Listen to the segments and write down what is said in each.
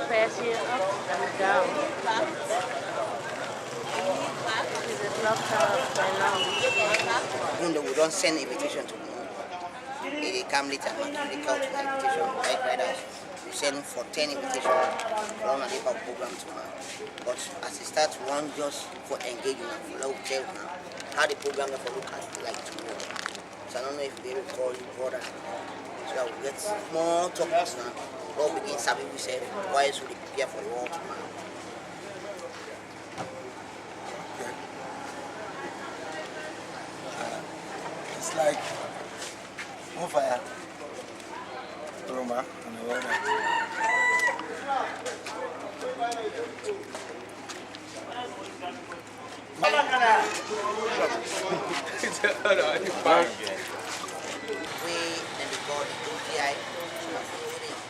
pass here up and down. There's a clock tower by now. Even though we don't send invitation to them, they come later and they count the invitation. Like riders, we send for 10 invitations for one of the program tomorrow. But as it starts, one just for engagement, for love tell how the program for look at like tomorrow. So I don't know if they will call you brother. So that we get more topics now. All begin serving we say why should we prepare for the world tomorrow. It's like on fire. Roma and the weather. We and the God OGI,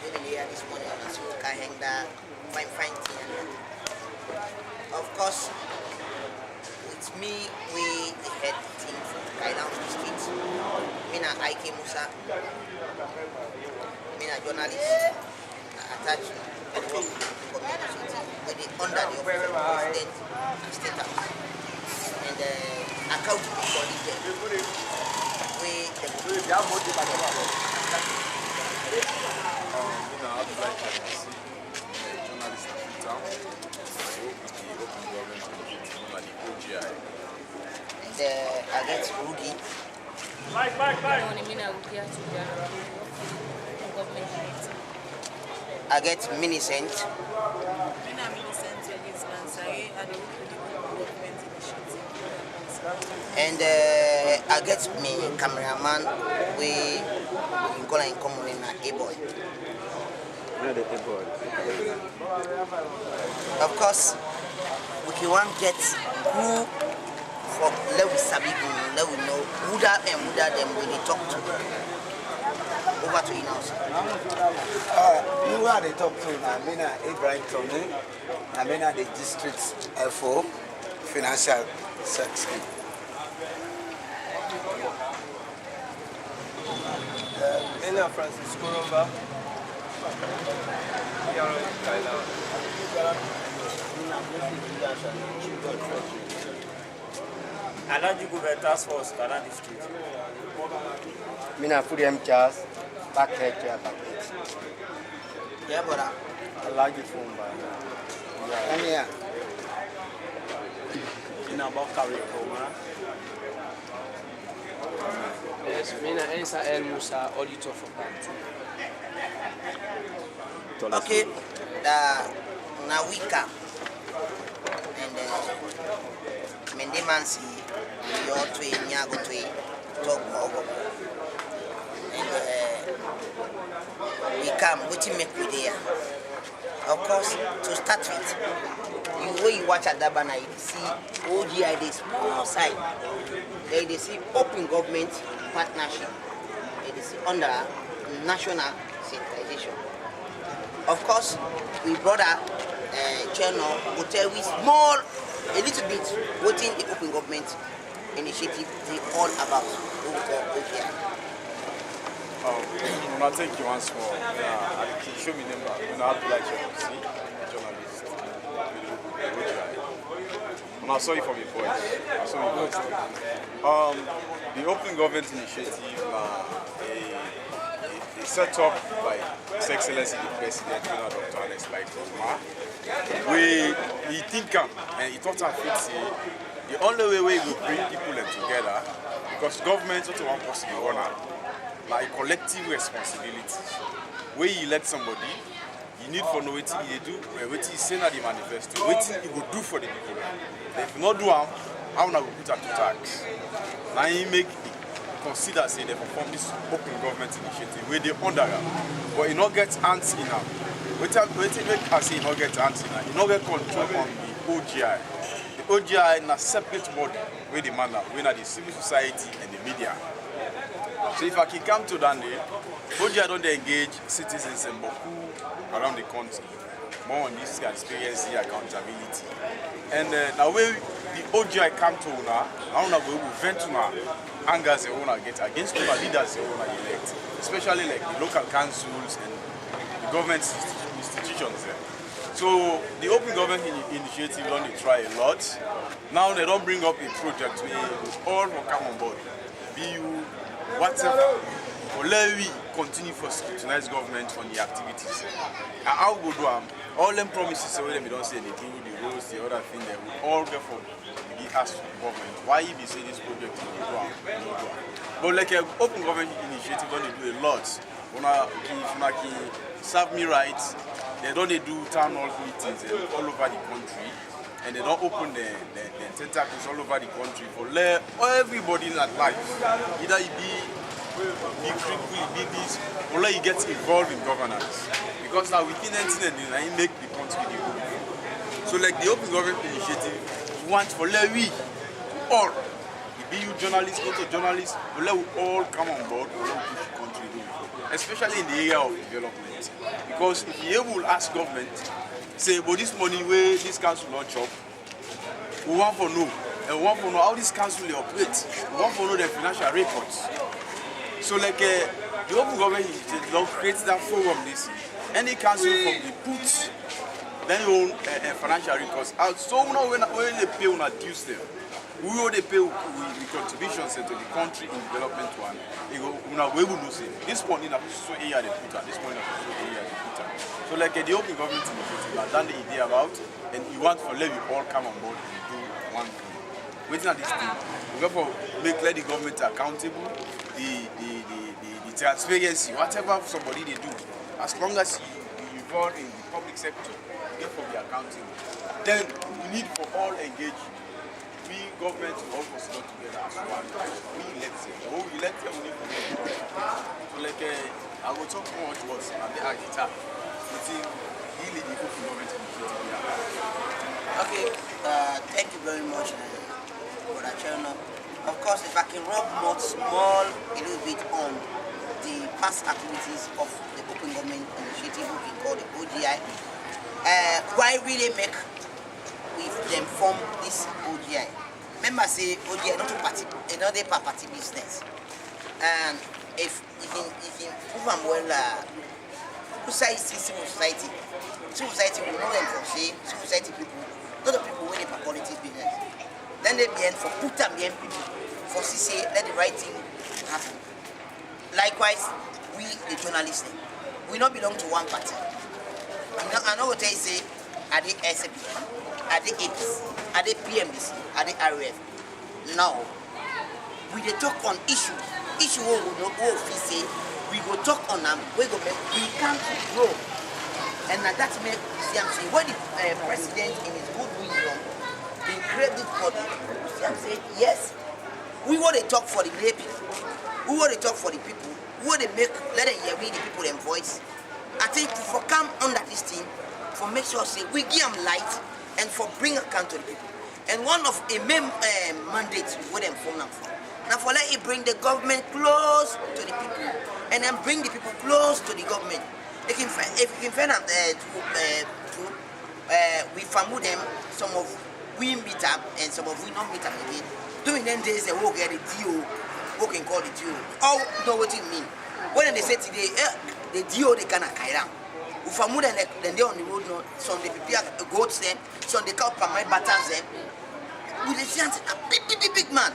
we been here this morning and so can hang that fine thing. Of course, with me, we the head team from Kaidown Street. Me na Ike Musa, me na journalist, attached to the community, with the under the office of the president and state house. And accountable for the I get Rudy. I get Millicent. And I get me cameraman. We go in common in A-boy. Of course, we want get who for let we sabi let we know who that them we talk to. Over to you now, sir. Who are they talk to now? I mean, Abraham Tony. I mean, the district FO financial section. Ena Francisco Romba. Alaji Gube Task Force, Kalan District. Mina Furiam Charles, back head. Yeah, brother. Alaji Fumba. Yeah. In about career program. Yes, Mina Ensa El Musa, auditor for Bantu. Okay, now we come. And Mendemansi, your twin, Yago twin, talk over. And we come, what you make with there. Of course, to start with, when you watch at Dabana, you see OGI, the small side. They see open government partnership. They see under national centralization. Of course, we brought up channel hotel with small, a little bit, waiting the open government initiative they all about OGI. I thank you once more. Show me number. You know how to like see journalist. And I saw you from your voice. The Open Government Initiative is set up by His Excellency the President, Dr. Alex Laitoma. We think and he thought the only way we will bring people together, because government is not one person you want like collective responsibility. Where you elect somebody, you need for know what he do, what he say at the manifesto, what he will do for the people. If you not do how not go put at tax. Now he make consider say they perform this open government initiative where they under but he not get hands in now. What make us say he not get hands in now, he not get control on the OGI. The OGI is a separate body where the man where the civil society and the media. So if I can come to that day, OGI don't engage citizens in Boku around the country more on this experience accountability. And now where the OGI come to now, I want to go vent to angers they want to get against the leaders they want to elect, especially like the local councils and the government institutions there. So the Open Government Initiative don't they try a lot. Now they don't bring up a project where all will come on board. BU, whatever. Or let we continue for scrutinize government on the activities. And how we go do all them promises so we don't say anything, the roads, the other thing that we all get for the ask government. Why you be say this project will do but like an Open Government Initiative don't they do a lot. When I serve me right, they don't do town hall meetings all over the country, and they don't open the tentacles all over the country for let everybody in that life, either you be critical, you be this, or let you get involved in governance. Because now within 1999, make the country the good. So like the Open Government Initiative, we want for let we all, be you journalists, go to journalists, but let we all come on board, let we push the country do it. Especially in the area of development. Because if you will ask government, say, but this money where this council not chop, we want to know. And we want to know how this council will operate. We want to know the financial records. So like the Open Government Initiative creates that forum this. Any council from the put, then you own financial records out. So now when they pay on a dues there, we will they pay with contributions to the country in development one. We will know say this money na so area they put on, this money na so area they put on. So like the Open Government Initiative, I've done the idea about, and you want for let we all come on board and do one thing. Waiting at this thing, we go for let the government accountable, the transparency, whatever somebody they do, as long as you involve in the public sector, you get for the accounting. Then we need for all engaged. We government will all consider together as one. We elect them. Oh, we elect them only for them. So like I will talk more towards the guitar. But he lead the Open Government Initiative. Okay, thank you very much, Brother Chairman. Of course, if I can rub more small a little bit on the past activities of the Open Government Initiative, we call the OGI. Why really make with them form this OGI? Remember, say OGI not a party, another party business. And if you prove them well, who say civil society? Civil society will know them for say civil society people, not the people waiting for politics business. Then they be for put them the people for say let the right thing happen. Likewise, we the journalists, we not belong to one party. I know what I say. Are they SAP? Are they APIS? Are they PMDC? Are they RF? Now, we dey talk on issue what we say, we go talk on them, we can grow. And that make Siam say, when the president in his good wisdom, he created this body, Siam say, yes, we want to talk for the lay people, we want to talk for the people, we want to let them hear the people their voice. I think for come under this thing, for make sure say we give them light and for bring account to the people. And one of a main mandate with them from now for. Now for let it bring the government close to the people and then bring the people close to the government. They can find, if you can find them we family them, some of we meet up and some of we not meet up again. During them days they will get the DO, who can call the DO. Oh, you know what it mean? When they say today, the DO they cannot carry down. If I'm more than they on the road, some they prepare goats them, some they call my batters them. With the chance, a big man.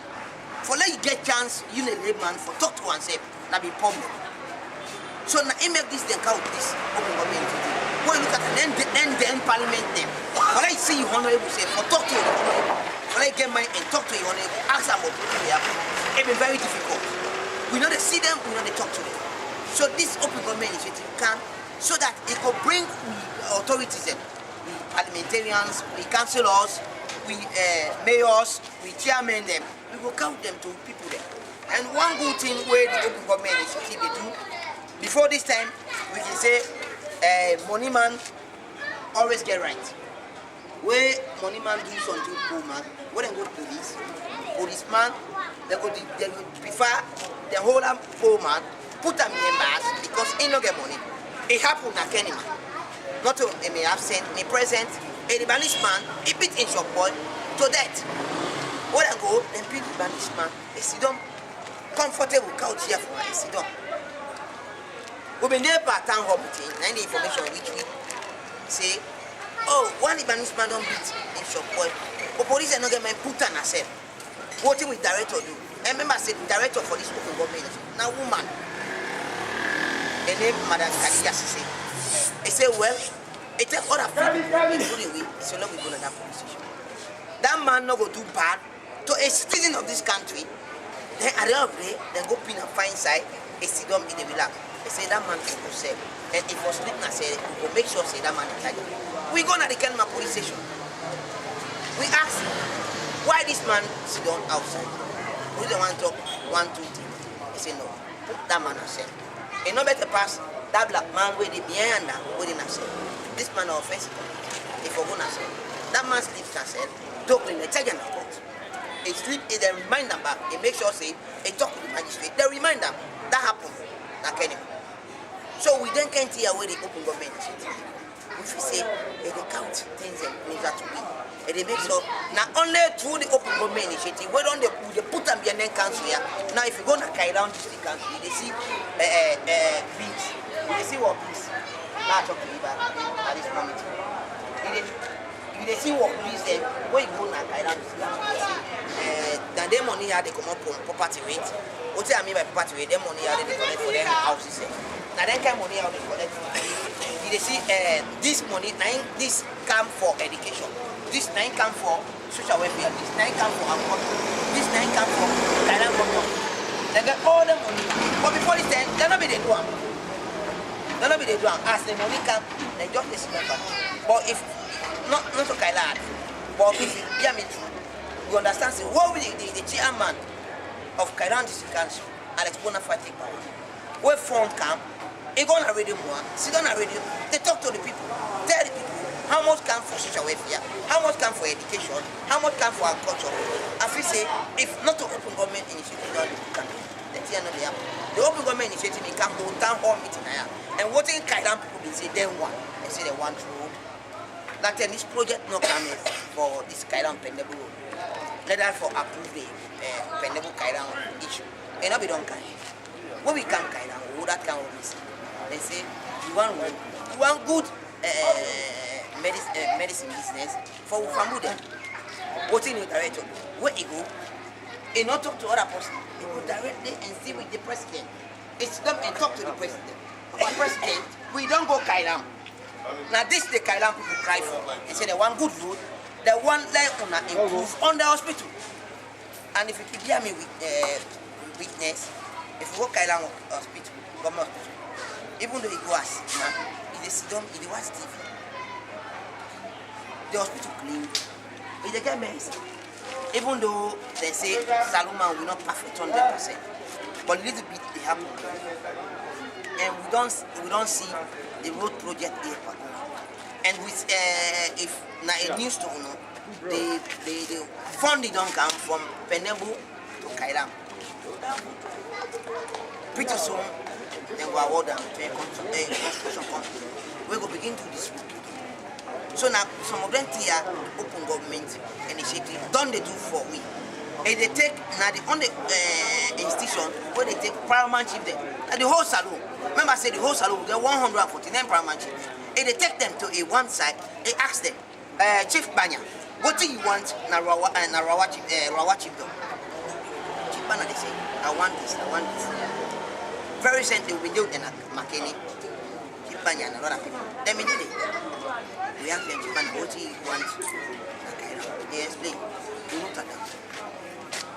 For let you get chance, you need a man for talk to oneself, not be problem. So now he make this then count this Open Government. When you look at then parliament them. When I see you honorable say for talk to you honorable. When I get mine and talk to you honorable, ask them what they have. It be very difficult. We know they see them, we know they talk to them. So this Open Government Initiative can, so that it could bring authorities in, we parliamentarians, we councillors, we mayors, we chairmen them, we will count them to people there. And one good thing where the Open Government Initiative they do, before this time, we can say money man always get right. Where money man do something poor man, when they go to policeman, they prefer the whole poor man, put them in bars because he no get money. It happened at Kenny man. Not to me absent, me present, a banished man, he beat in shop boy to death. When I go, then beat the banished man, they sit down, comfortable couch here for me, sit down. We've been there for a town hall meeting, and the information which we say, oh, one Ibanese man don't beat in shop boy. But police are not get my put on herself. What will director do? I remember said director for this open government. Now woman. The name Madam Khadija Sise. He said, well, it take other people, including we, so long we go to that police station. That man not go do bad to a citizen of this country. Then at the end of the day, then go pin and find side, a sit down in the villa. They say that man will go save. And if was sleeping, I say, we will make sure say that man is tired. We go to the Kenma police station. We ask, why this man sit down outside? We don't want to talk 1, 2, 3. They say, no, put that man aside. And no better pass that black man with the behind that within herself. This man is offensive. If we're going to say, that man sleeps herself, talking the charge and the court. He sleep, they remind them back, they make sure say, they talk to the magistrate, they remind them, that happened, that kind of. So we then can't hear where the open government is. If we say, they count things and things that to be. And they make sure, not only through the open government initiative, where don't they put them behind the council here. Now if you go to Kairan district council, they see beach, they see what beach. Now I talk to you about at this moment. If they see what beach, then when you go to Kairan district council, they see that their money here they come up from property rate. What I mean by property rate, their money here they collect for their houses. Now then kind of money how they collect. They see this money, this come for education. This 9 come for social welfare, this 9 come for agriculture, this 9 come for Thailand government. They get all the money. But before this time, they're not be the do them. They're not be the do them. As the money come, they just listen back. But if not to Kailan, but if you hear me true, you understand, say, what will the chairman of Kailan District Council, Alex Bonafide power, where phone come, he go on a radio more, sit on a radio, they talk to the people, tell the people. How much come for social welfare? How much come for education? How much come for agriculture? And we say, if not to open government initiative, the open government initiative can hold town hall meeting here. And what in Kailan people they say they want. They say they want road. That this project not coming for this Kailan Pendable road. Let that for approve the Pendable Kailan issue. And not be done Kailan. When we come Kailan, that can always they say you want road, you want good medicine business for Famude. What in the director? Where he go? He not talk to other person. He go directly and see with the president. It's them and talk to the president. But president, we don't go Kailan. Now this the Kailan people cry for. They say they want good road, they want like improve on the hospital. And if you hear me with witness, if you go Kailan hospital, government hospital, even though it was now, it is done, it was TV. The hospital clean, it get mess. Even though they say Saloma will not perfect 100%, but a little bit they happen. And we don't see the road project here. And with if now a news to the funding don't come from Penebu to Kailan. Pretty soon they will award them to a construction company. We will begin to distribute. So now some of them here open government initiative don't they do for we. And they take now the only institution where they take paramount chief there. And the whole salon. Remember I said the whole salon will get 149 paramount chiefs. And they take them to a one side, they ask them, Chief Banya, what do you want Rawa chief though? Chief Banya they say, I want this. Very recently we do in Makeni. Chief Banya and a lot of people. Then we did it. We asked them, Chief Banya, what do you want? They explain. We looked at them.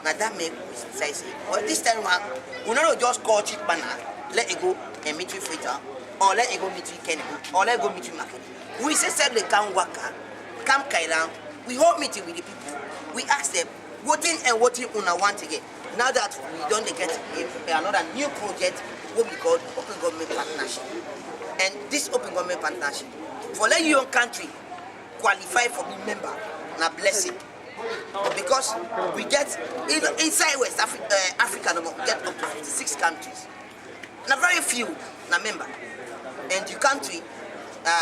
Now that makes sense. Well, this time we not just call Chief Banya, let it go and meet you Frita, or let it go meet you Kenny, or let it go meet you Makeni. We say certainly come Waka, come Kailan. We hold meeting with the people. We ask them, what in una want again. Now that we don't get another new project, what we call Open Government Partnership. And this Open Government Partnership, for let your country qualify for being member, na blessing. Because we get inside West Africa, we get up to 56 countries. Now very few na member. And your country,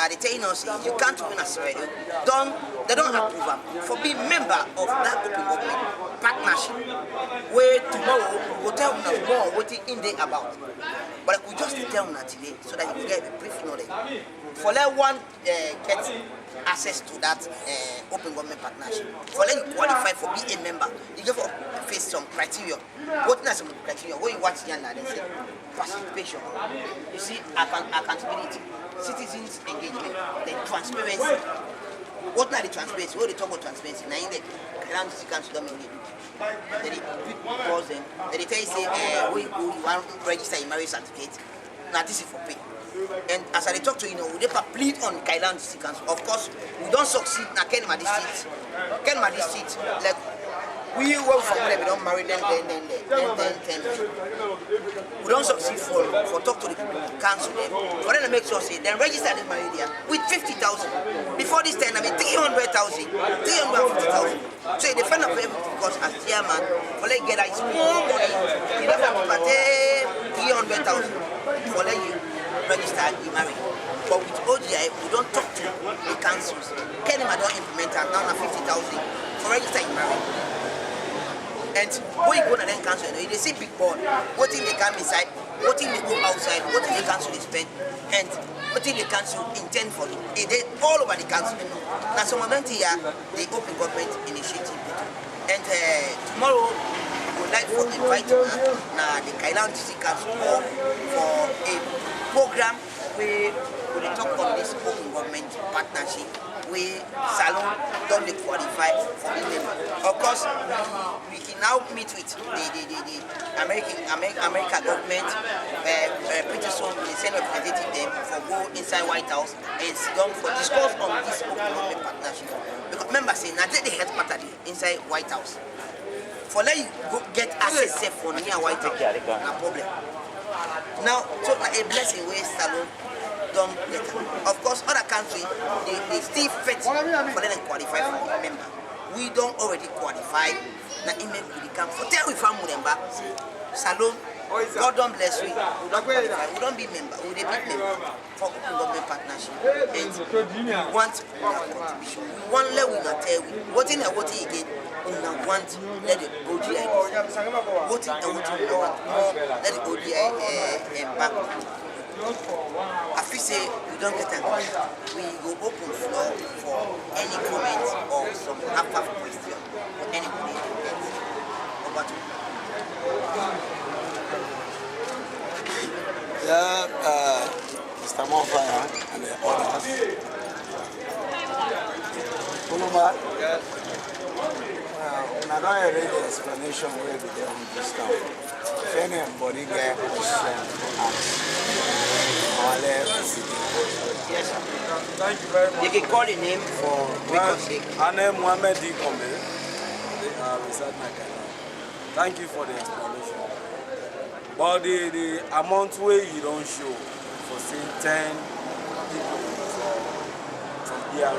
they tell us you can't win us already. They don't approve them for being member of that open government partnership. Where tomorrow we will tell them more what it in there about. But we just tell them today so that you can get a brief knowledge. For let one get access to that open government partnership. For let you qualify for be a member, you get for face some criteria. What are some criteria? When you watch here now, they say participation. You see accountability, citizens engagement, then transparency. What are the transparency? What they talk about transparency? Now in the Kailam District Council don't engage. They pause them. They tell you say we want to register a marriage certificate. Now this is for pay. And as I talk to you, we plead on Kailam District Council. Of course, we don't succeed in Kenma District. Kenma District, like we work for money, we don't marry them, then. We don't succeed for talk to the council then. For them to make sure say then register this marriage there with 50,000. Before this time, I mean 300,000, 350,000. So they find out for everything because as chairman, for let get a small money, you don't have to pay 300,000 for let you register you marry. But with OGI, we don't talk to the councils. Kenema don't implement and now 50,000 for register you marry. And when you go to the council, they see big board, what if they come inside, what if they go outside, what if the council is spent, and what if the council intend for it. They all over the council. Now some moment here, the open government initiative. And tomorrow, we would like to invite the Kailam District Council for a program where we talk about this open government partnership. We Salone don't qualify for being member. Of course, we can now meet with the American government pretty soon. We send representative them for go inside White House and sit down for discuss on this open government partnership. Because remember, say now they head part inside White House. For let you go get access for near White House, no problem. Now, so like a blessing where Salone don't get it. Of course, other countries, they still fit for them to qualify for a member. We don't already qualify. Now, it may become for tell we from member. Salone, God don't bless we. We don't qualify. We don't be member. We don't be member for open government partnership. And we want contribution. We want let we not tell we. What in again? We not want let the OGI. What in we want more let the OGI back. I feel say we don't get angry. We go open floor for any comments or some half question or anybody over to Mr. Monfire and the others. I don't read the explanation where we get on this stuff. If anybody get question, yes, sir. Thank you very much. You can call the name for record sake. My name is Mohamed D. Kombe. Thank you for the explanation. But the amount where you don't show for say 10 people from here,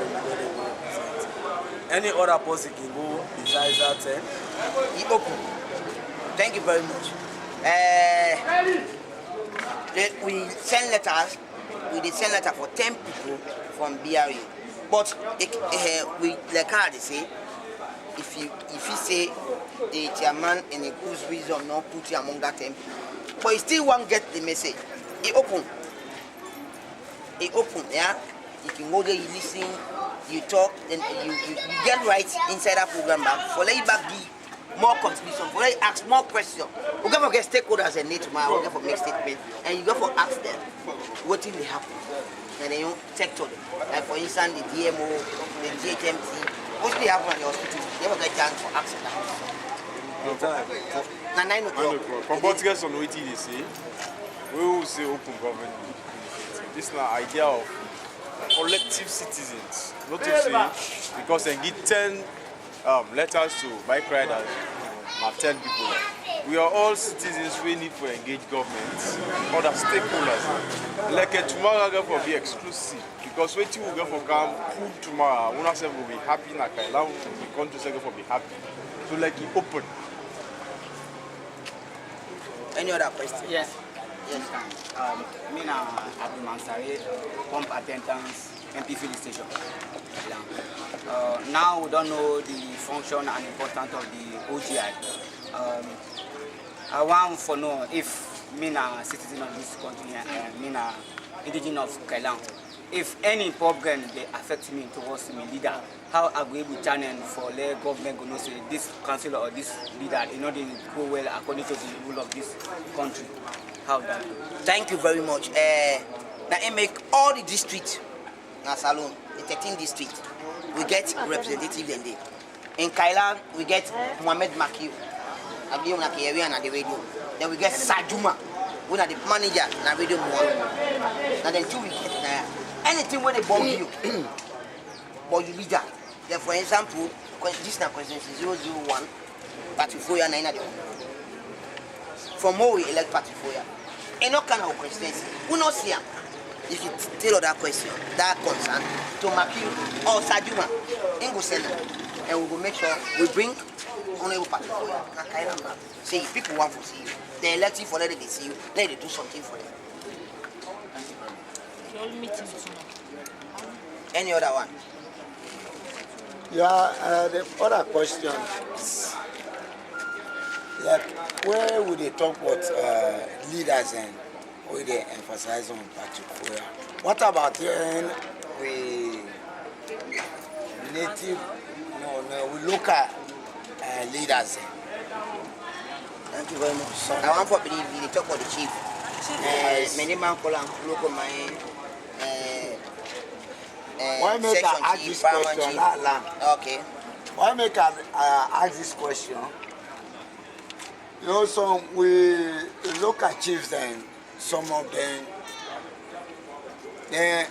any other person can go besides that 10? He open. Thank you very much. We send letters. We send letter for 10 people from BRU. But we like how they say, if you say the chairman in a good wisdom not put you among that 10 people, but you still won't get the message. He open. He open, yeah. You can go there, you listen, you talk, and you get right inside that program back. For let you back give more contribution, for let you ask more questions. We go for get stakeholders and need tomorrow, we go for make statement, and you go for ask them what will happen. And then you take to them. Like for instance, the DMO, the GHMT, what will happen at the hospital? They have a chance for asking them. Now 9 o'clock. From what gets on what they say, we will say open government. This is an idea of collective citizens, not to say because they give 10 letters to bike riders, not 10 people. We are all citizens. We need to engage governments, other stakeholders. Like tomorrow, we will be exclusive because when you go for come tomorrow, we will be happy. Like Kailam, we come to say for be happy. So like it open. Any other question? Yes. Yes. Mina Abdul Mansari, pump attendance, MP filling station. Now we don't know the function and importance of the OGI. I want to know if Mina citizen of this country and Mina indigenous of Kailam, if any problem they affect me towards me leader, how I go able to channel for the government gonna say this councillor or this leader, you know, they go well according to the rule of this country. How that? Thank you very much. Now I make all the districts, na Salone, the 13 districts, we get representative in there. In Kailan, we get Mohamed Maki, at the radio. Then we get Sajuma, who are the manager na radio Mohamed. Now then two we get anything where they bomb you, but you leader. Then for example, this na question 001, Patifoya 9. From who we elect Patifoya. And no kind of questions. We not see. If you tell that question, that concern to Maki or Sajuma, Engo send and we will make sure we bring honorable Patifoya. Say if people want to see you, they elect you for that they see you, then they do something for them. Any other one? Yeah, the other question, like, where would they talk about leaders and where they emphasize on Patifoya? What about we native, we local leaders? Thank you very much. I want to believe they talk about the chief. Many man call and local my why make I ask this question? Okay. Why make I ask this question? You know, some we local chiefs and some of them, they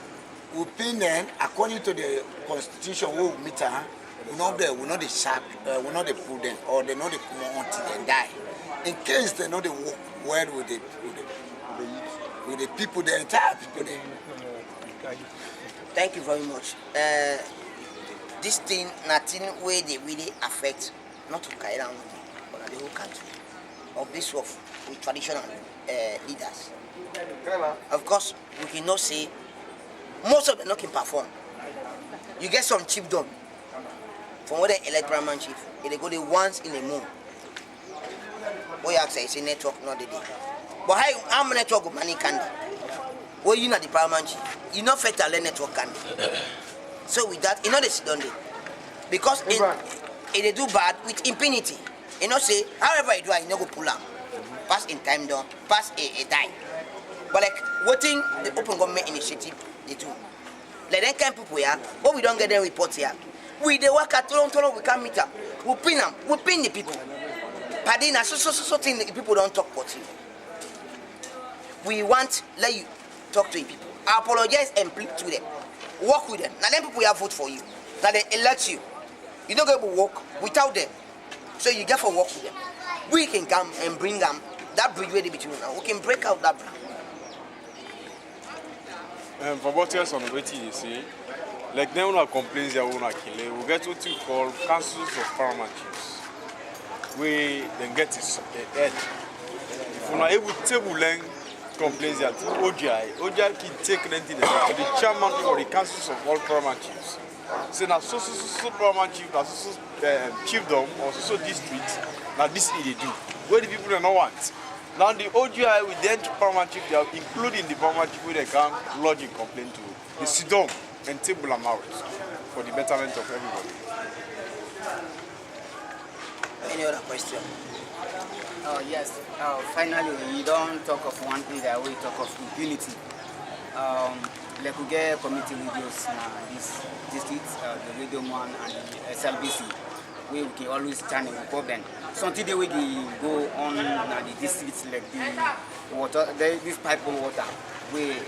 opinion according to the constitution we meet, we know the sharp, we know the prudent, or they know the come until they die. In case they know the work well with the people, the entire people there. Thank you very much. This thing, nothing where they really affect, not to Kailan, but the whole country. Of this of with traditional leaders. Of course, we cannot say most of them not can perform. You get some chiefdom from what they elect paramount chief, they go the once in a month. What you say it's a network, not the day. But how many network of money candy? Well, you know the paramount chief. You know fatal network candy. So with that, you know they sit down there. Because they do bad with impunity. You know, say, however you do, you know, go pull up. Pass in time down, pass a die. But like, what thing the open government initiative, they do. Like, then kind people here, but we don't get them reports here. We the work at Toronto, we can't meet up. We pin them, we pin the people. Padina, so thing the people don't talk about you. We want, let you talk to the people. I apologize and plead to them. Work with them. Now, then people have vote for you. Now, they elect you. You don't go to work without them. So you get for work with them. We can come and bring them that bridge where they between now. We can break out that bridge. For what else on the way you see, like they want to complain they want to kill. We get what you call councils of paramount chiefs. We then get it head. If we are able to table complaints that OGI can take anything to the chairman or the councils of all paramount chiefs. So now so paramount chief, so chiefdom or so district, now this is they do. Where the people do not want. Now the OGI with the paramount chief, they are including the paramount chief where they can lodge a complaint to the SIDOM and table amount for the betterment of everybody. Any other question? Oh yes. Finally, we don't talk of one thing that we talk of impunity. Like we get community radios in this district, the Radio Man and the SLBC, where we can always channel the problem. Something that we go on the districts like the water, this pipe of water, where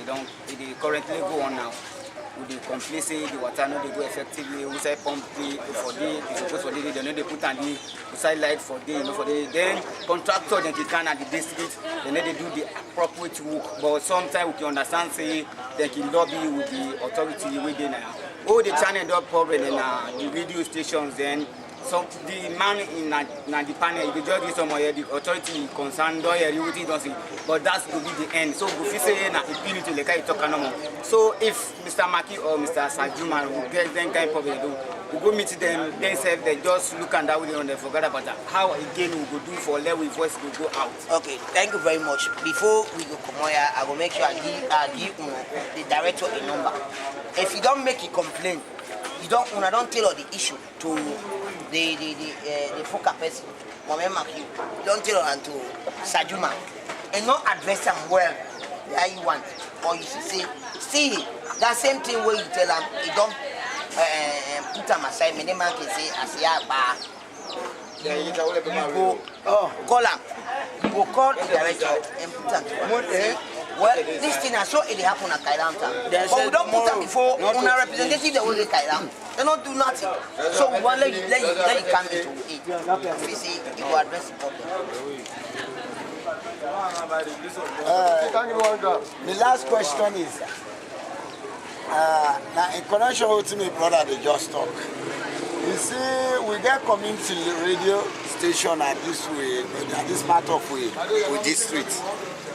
they currently go on now. They complain say the water no they go effectively. We say pump for day, it's supposed for day, they know they put on the side light for day, for day. Then contractor then can at the district, then they do the appropriate work. But sometimes we can understand say they can lobby with the authority within now. All the channel up problem in the radio stations then. So the man in the panel, the judge is somewhere, the authority concerned, everything does it. But that's to be the end. So we say na impunity like I talk no more. So if Mr. Maki or Mr. Sajuma will get them kind of problem, we go meet them, then say they just look and that way and they forget about that. How again we go do for let we voice go out. Okay, thank you very much. Before we go come here, I will make sure I give the director a number. If you don't make a complaint, you don't tell her the issue to the focal person. You don't tell her to Sajuma and not address them well how you want. Or you should say, see that same thing where you tell them you don't put them aside, many man can say as ya bar. You go call them. You go call the director and put them to well, this thing I saw it happen at Kailanta. But we don't put them before on a representative that will get Kailanta. They don't do nothing. So we want let you come into it. We see you will address the problem. The last question is now in connection with my brother they just talk. You see, we get community radio station at this way, at this part of way with this street.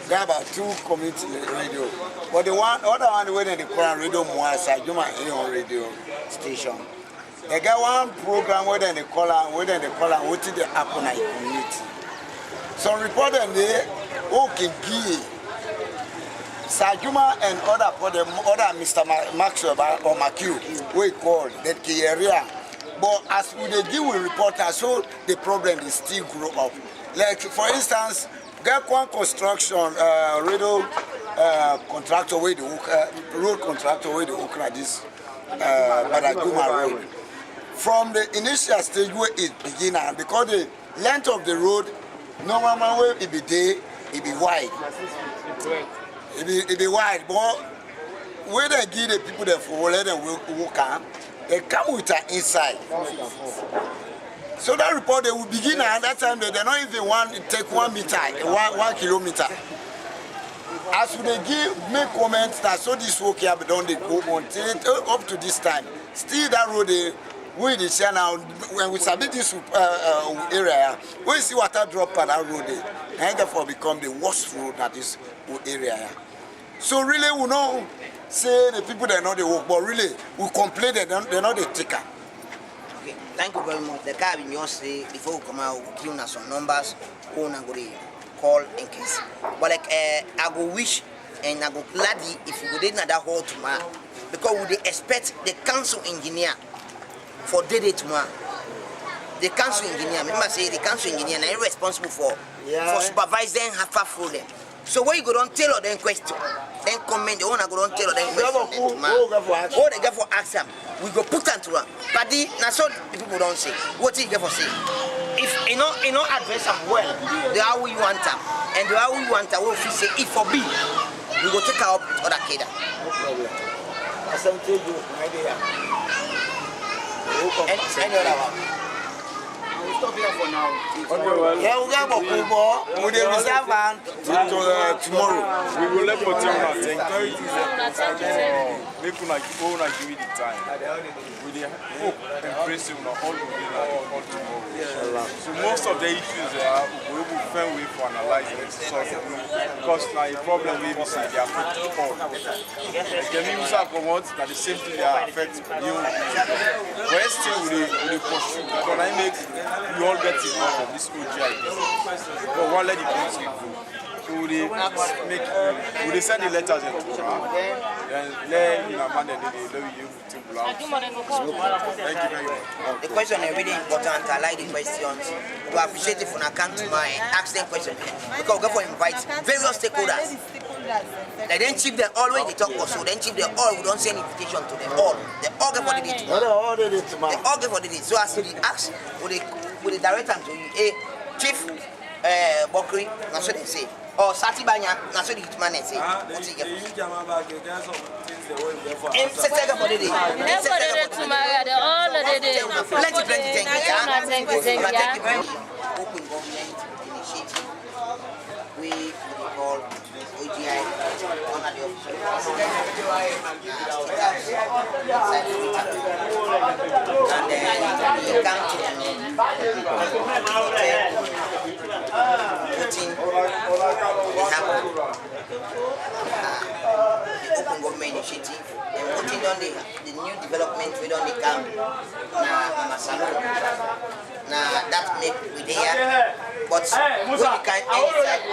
There are about 2 community radio. But the other one where they call radio Moasa, Juma on radio station. They got one program where they call what did they happen in the community. Some reporter there who can give Sajuma and other Mr. Maxwell or McHugh, we call that key area. But as we give a report, so the problem is still grow up. Like for instance, get one construction radio contractor with the road contractor with the hook like this Badaguma road. From the initial stage where it began, because the length of the road, no one way it be there, it be wide. It be wide, but where they give the people that for let them walk on, they come with an inside. So that report they will begin at that time they don't even want to take 1 meter, 1 kilometer. As they make comments that so this work here be done, they go on till up to this time. Still that road we dey share now when we submit this area, we see water drop on that road and therefore become the worst road that is area. So really we know say the people that know they work, but really we complain they know they take her. Okay, thank you very much. The car in your say before we come out, we'll give us some numbers, who na go call in case. But like I go wish and I go gladly if we go there that hall tomorrow, because we expect the council engineer for day tomorrow. The council engineer, remember say the council engineer is responsible for supervising half for them. So when you go down tell them question, then comment the owner go down tell them question. What they get for ask them, we go put them to them. But now so the people don't say. What you get for say? If you know address them well, the how we want them, and the how we want them, we say if for B, we go take out other kid. No problem. I sent you my idea. Any other one? We'll stop here for now. Yeah, we got we will reserve and tomorrow. We will let for Tiana thank you. Make una give it the time. We hope and praise him all tomorrow. So most of the issues we will find way for analyze and solve it. Because now the problem we say they affect all. The news are come that the same thing they affect you. But still we pursue because I make we all get involved from this OGI business. But one let the country go. So we send the letters and let you know man they Thank you very much. The question is really important. I like the questions. We appreciate it for an account to my ask them questions because we go for invite various stakeholders. They then chief them always they talk also. Then chief them all. We don't send invitation to them all. They all get for the day tomorrow. They all get for the day. So as we ask, we direct them to you. Hey, Chief Bokri, that's what they say. Or Satibanya, that's what the hitman say. What's he get? For the day. Plenty, thank you. Thank you very much. Open government initiative. We call OGI one of the officials. And then you come to putting the open government initiative and putting on the new development we don't come na salon. Now that make we there, but we can inside